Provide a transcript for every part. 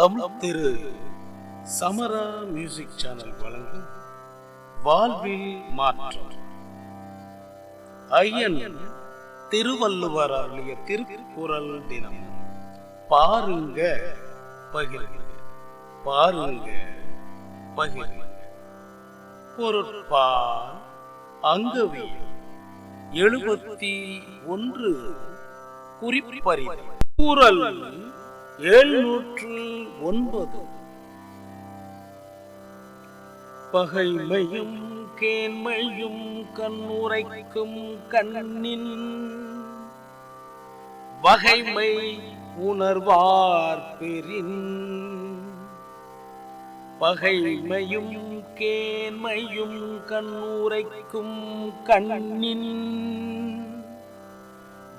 தமிழ் திரு சமரா music channel வழங்கும் வாழ்வில் மாற்றம். ஐயன் திருவள்ளுவர் அருளிய திருக்குறள் தினம். பாருங்க பகிர்க, பாருங்க பகிர்க. பொருட்பால் அங்கவியல் 71 குறிப்பறிதல். குறள் 709. பகைமையும் கேண்மையும் கண்ணுரைக்கும் கண்ணின் வகைமை உணர்வார் பெறின். பகைமையும் கேண்மையும் கண்ணுரைக்கும் கண்ணின்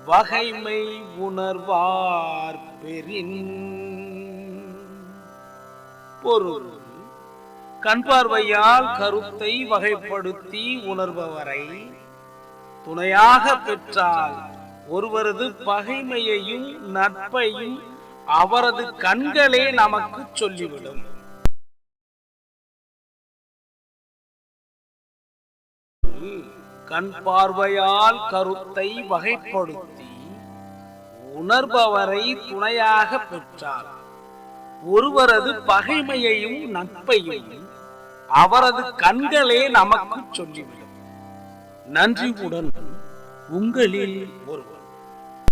வகைமை உணர்வார் பெறின். பொருள்: கண் பார்வையால் கருத்தை வகைப்படுத்தி உணர்பவரை துணையாக பெற்றால் ஒருவரது பகைமையையும் நட்பையும் அவரது கண்களே நமக்கு சொல்லிவிடும். கண் பார்வையால் கருத்தை வகைப்படுத்தி உணர்பவரை துணையாக பெற்றால் ஒருவரது பகைமையையும் நட்பையும் அவரது கண்களே நமக்கு சொல்லிவிடும். நன்றியுடன் உங்களில் ஒருவர்.